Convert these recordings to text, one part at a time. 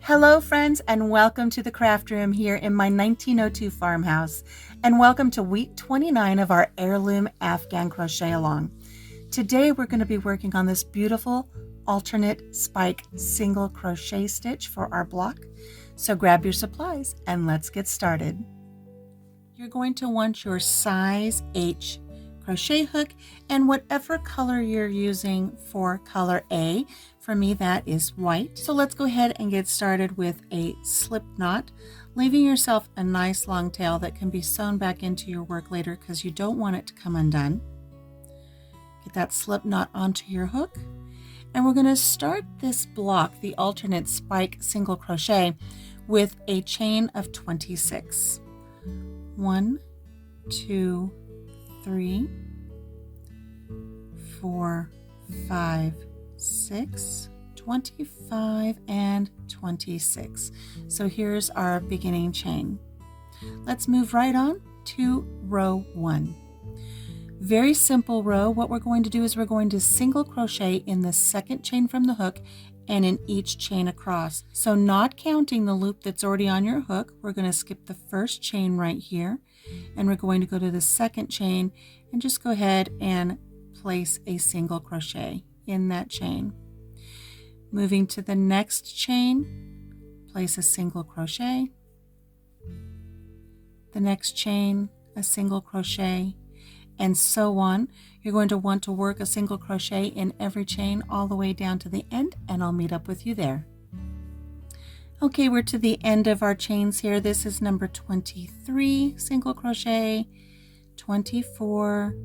Hello friends, and welcome to the craft room here in my 1902 farmhouse, and welcome to week 29 of our heirloom Afghan crochet along. Today we're going to be working on this beautiful alternate spike single crochet stitch for our block. So grab your supplies and let's get started. You're going to want your size H crochet hook and whatever color you're using for color A. For me, that is white. So let's go ahead and get started with a slip knot, leaving yourself a nice long tail that can be sewn back into your work later because you don't want it to come undone. Get that slip knot onto your hook, and we're going to start this block, the alternate spike single crochet, with a chain of 26. 1, 2, 3, 4, 5, 6, 25, and 26. So here's our beginning chain. Let's move right on to row 1. Very simple row. What we're going to do is we're going to single crochet in the second chain from the hook and in each chain across. So not counting the loop that's already on your hook, we're going to skip the first chain right here, and we're going to go to the second chain and just go ahead and place a single crochet in that chain. Moving to the next chain, place a single crochet. The next chain, a single crochet, and so on. You're going to want to work a single crochet in every chain all the way down to the end, and I'll meet up with you there. Okay, we're to the end of our chains here. This is number 23 single crochet, 24,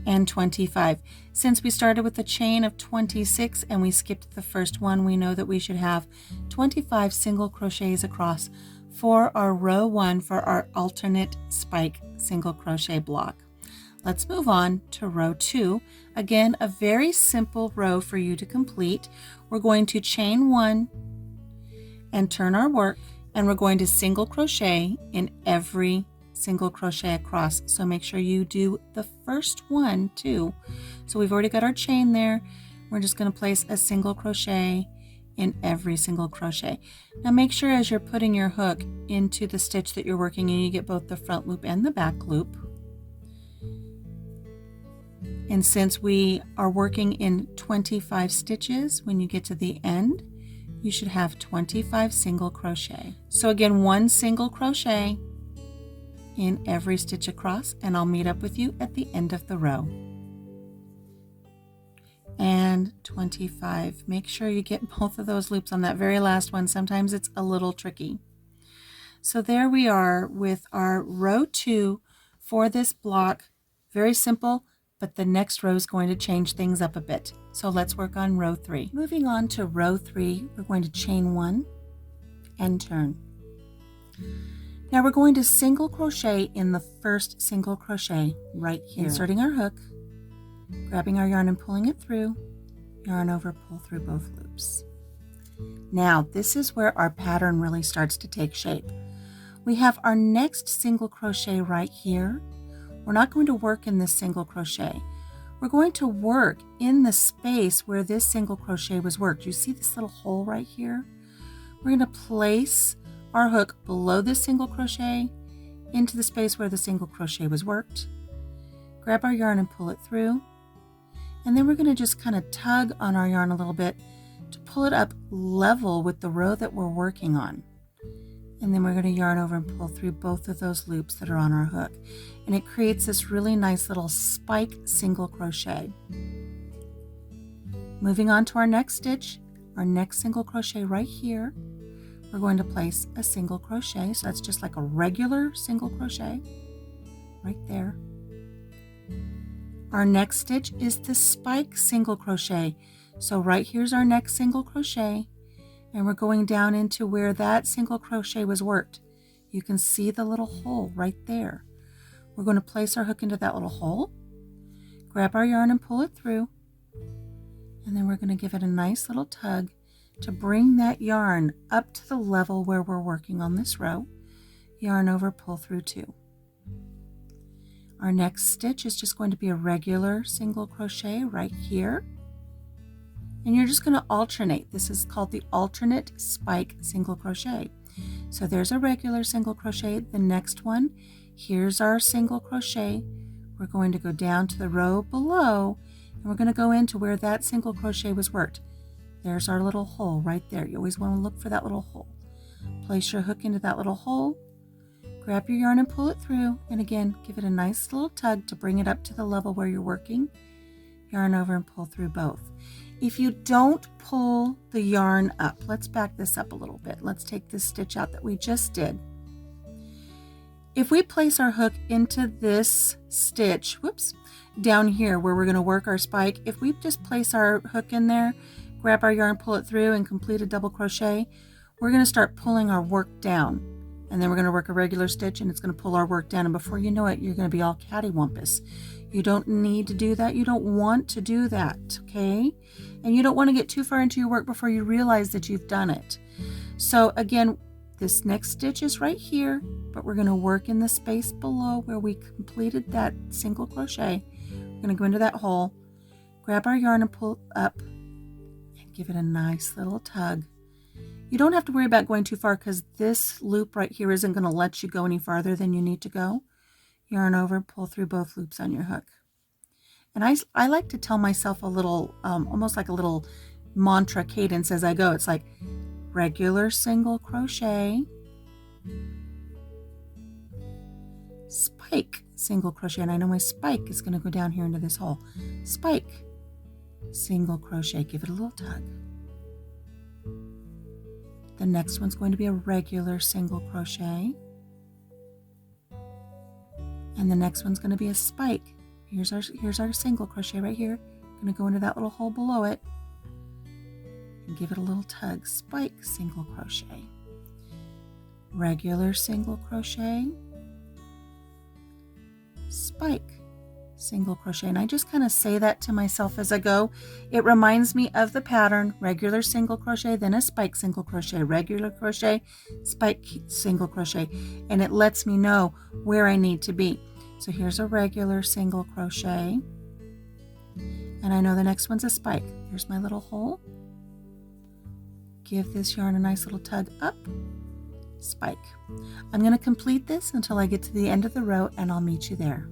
and 25. Since we started with a chain of 26 and we skipped the first one, we know that we should have 25 single crochets across for our row 1 for our alternate spike single crochet block. Let's move on to row 2. Again, a very simple row for you to complete. We're going to chain 1 and turn our work, and we're going to single crochet in every single crochet across. So make sure you do the first one too. So we've already got our chain there. We're just going to place a single crochet in every single crochet. Now make sure as you're putting your hook into the stitch that you're working in, you get both the front loop and the back loop. And since we are working in 25 stitches, when you get to the end, you should have 25 single crochet. So again, 1 single crochet in every stitch across, and I'll meet up with you at the end of the row. And 25. Make sure you get both of those loops on that very last one. Sometimes it's a little tricky. So there we are with our row 2 for this block. Very simple, but the next row is going to change things up a bit. So let's work on row 3. Moving on to row 3, we're going to chain 1 and turn. Now we're going to single crochet in the first single crochet right here. Inserting our hook, grabbing our yarn and pulling it through, yarn over, pull through both loops. Now this is where our pattern really starts to take shape. We have our next single crochet right here. We're not going to work in this single crochet. We're going to work in the space where this single crochet was worked. You see this little hole right here? We're going to place our hook below this single crochet into the space where the single crochet was worked. Grab our yarn and pull it through. And then we're going to just kind of tug on our yarn a little bit to pull it up level with the row that we're working on. And then we're going to yarn over and pull through both of those loops that are on our hook. And it creates this really nice little spike single crochet. Moving on to our next stitch, our next single crochet right here. We're going to place a single crochet. So that's just like a regular single crochet right there. Our next stitch is the spike single crochet. So right here's our next single crochet, and we're going down into where that single crochet was worked. You can see the little hole right there. We're going to place our hook into that little hole, grab our yarn and pull it through, and then we're going to give it a nice little tug to bring that yarn up to the level where we're working on this row. Yarn over, pull through 2. Our next stitch is just going to be a regular single crochet right here. and you're just going to alternate. This is called the alternate spike single crochet. So there's a regular single crochet. The next one, here's our single crochet. We're going to go down to the row below, and we're going to go into where that single crochet was worked. There's our little hole right there. You always want to look for that little hole. Place your hook into that little hole, grab your yarn and pull it through, and again, give it a nice little tug to bring it up to the level where you're working. Yarn over and pull through both. If you don't pull the yarn up, let's back this up a little bit. Let's take this stitch out that we just did. If we place our hook into this stitch, whoops, down here where we're going to work our spike, if we just place our hook in there, grab our yarn, pull it through, and complete a double crochet, we're going to start pulling our work down. And then we're going to work a regular stitch, and it's going to pull our work down. And before you know it, you're going to be all cattywampus. You don't need to do that. You don't want to do that, okay? And you don't want to get too far into your work before you realize that you've done it. So again, this next stitch is right here, but we're going to work in the space below where we completed that single crochet. We're going to go into that hole, grab our yarn and pull up, and give it a nice little tug. You don't have to worry about going too far because this loop right here isn't going to let you go any farther than you need to go. Yarn over, pull through both loops on your hook. And I like to tell myself a little, almost like a little mantra cadence as I go. It's like regular single crochet, spike single crochet, and I know my spike is going to go down here into this hole. Spike, single crochet, give it a little tug. The next one's going to be a regular single crochet. And the next one's going to be a spike. Here's our single crochet right here. I'm going to go into that little hole below it and give it a little tug. Spike, single crochet. Regular single crochet. Spike, single crochet. And I just kind of say that to myself as I go. It reminds me of the pattern: regular single crochet, then a spike single crochet, regular crochet, spike single crochet, and it lets me know where I need to be. So here's a regular single crochet, and I know the next one's a spike. Here's my little hole. Give this yarn a nice little tug up, spike. I'm going to complete this until I get to the end of the row, and I'll meet you there.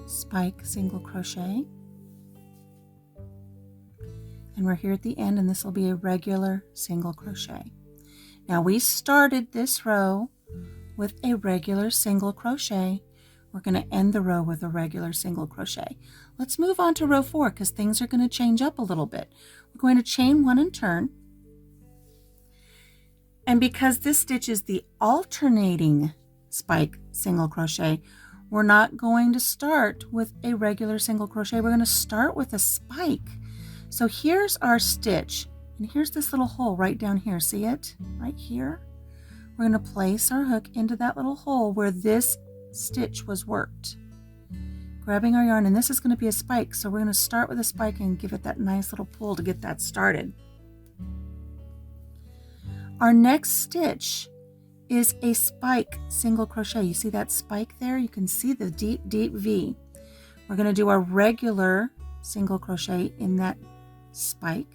Spike, single crochet, and we're here at the end, and this will be a regular single crochet. Now we started this row with a regular single crochet. We're going to end the row with a regular single crochet. Let's move on to row 4 because things are going to change up a little bit. We're going to chain 1 and turn, and because this stitch is the alternating spike single crochet, we're not going to start with a regular single crochet. We're going to start with a spike. So here's our stitch, and here's this little hole right down here. See it? Right here. We're going to place our hook into that little hole where this stitch was worked. Grabbing our yarn, and this is going to be a spike, so we're going to start with a spike and give it that nice little pull to get that started. Our next stitch is a spike single crochet. You see that spike there? You can see the deep V. We're going to do a regular single crochet in that spike.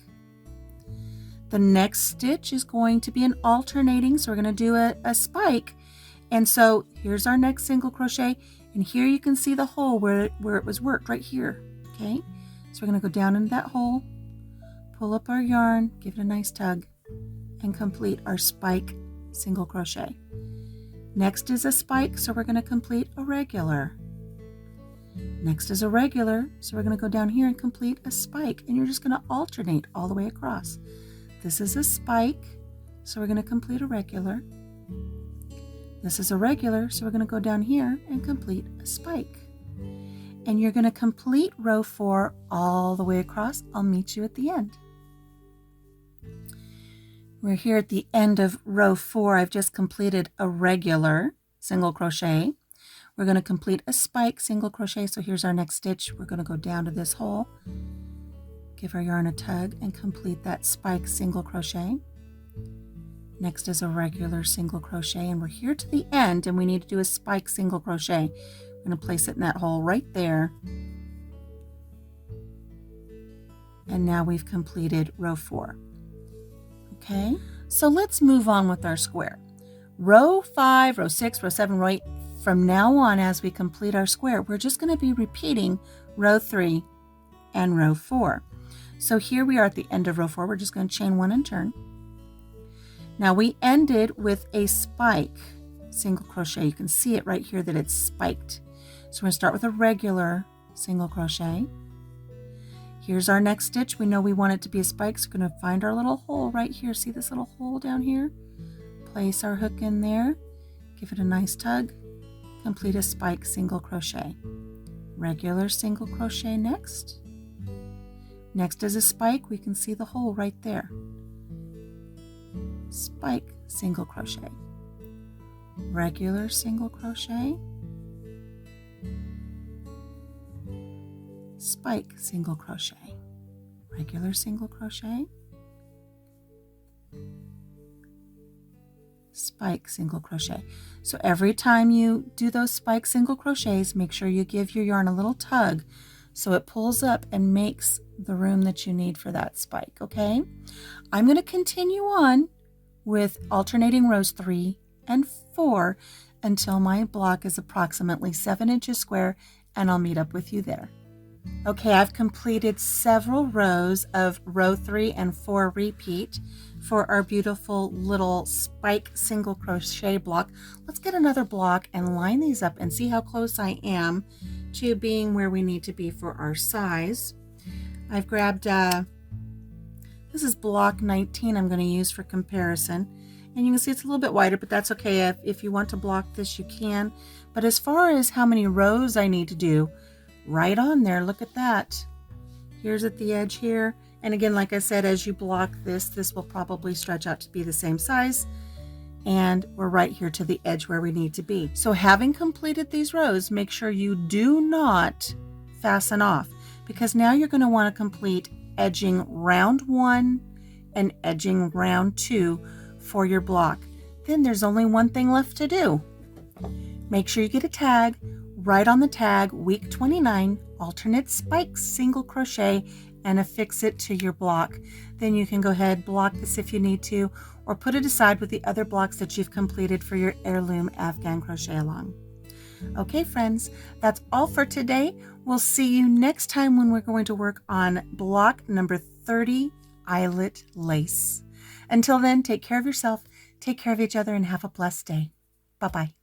The next stitch is going to be an alternating, so we're going to do a spike. And so here's our next single crochet, and here you can see the hole where it was worked right here. Okay, so we're going to go down into that hole, pull up our yarn, give it a nice tug, and complete our spike single crochet. Next is a spike, so we're going to complete a regular. Next is a regular, so we're going to go down here and complete a spike, and you're just going to alternate all the way across. This is a spike, so we're going to complete a regular. This is a regular, so we're going to go down here and complete a spike. And you're going to complete row 4 all the way across. I'll meet you at the end. We're here at the end of row 4. I've just completed a regular single crochet. We're going to complete a spike single crochet. So here's our next stitch. We're going to go down to this hole, give our yarn a tug, and complete that spike single crochet. Next is a regular single crochet, and we're here to the end, and we need to do a spike single crochet. We're going to place it in that hole right there. And now we've completed row 4. Okay, so let's move on with our square. Row 5, row 6, row 7, row 8. From now on, as we complete our square, we're just going to be repeating row 3 and row 4. So here we are at the end of row 4. We're just going to chain 1 and turn. Now we ended with a spike single crochet. You can see it right here that it's spiked. So we're going to start with a regular single crochet. Here's our next stitch. We know we want it to be a spike, so we're going to find our little hole right here. See this little hole down here? Place our hook in there, give it a nice tug, complete a spike single crochet. Regular single crochet next. Next is a spike. We can see the hole right there. Spike single crochet. Regular single crochet. Spike single crochet. Regular single crochet. Spike single crochet. So every time you do those spike single crochets, make sure you give your yarn a little tug so it pulls up and makes the room that you need for that spike. Okay, I'm going to continue on with alternating rows 3 and 4 until my block is approximately 7 inches square, and I'll meet up with you there. Okay, I've completed several rows of row 3 and 4 repeat for our beautiful little spike single crochet block. Let's get another block and line these up and see how close I am to being where we need to be for our size. I've grabbed, this is block 19 I'm going to use for comparison. And you can see it's a little bit wider, but that's okay. If you want to block this, you can. But as far as how many rows I need to do, right on there, look at that. Here's at the edge here. And again, like I said, as you block this, this will probably stretch out to be the same size. And we're right here to the edge where we need to be. So having completed these rows, make sure you do not fasten off, because now you're going to want to complete edging round 1 and edging round 2 for your block. Then there's only one thing left to do. Make sure you get a tag. Write on the tag week 29 alternate spikes single crochet and affix it to your block. Then you can go ahead, block this if you need to, or put it aside with the other blocks that you've completed for your Heirloom Afghan crochet along. Okay friends, that's all for today. We'll see you next time when we're going to work on block number 30, eyelet lace. Until then, take care of yourself, take care of each other, and have a blessed day. Bye-bye.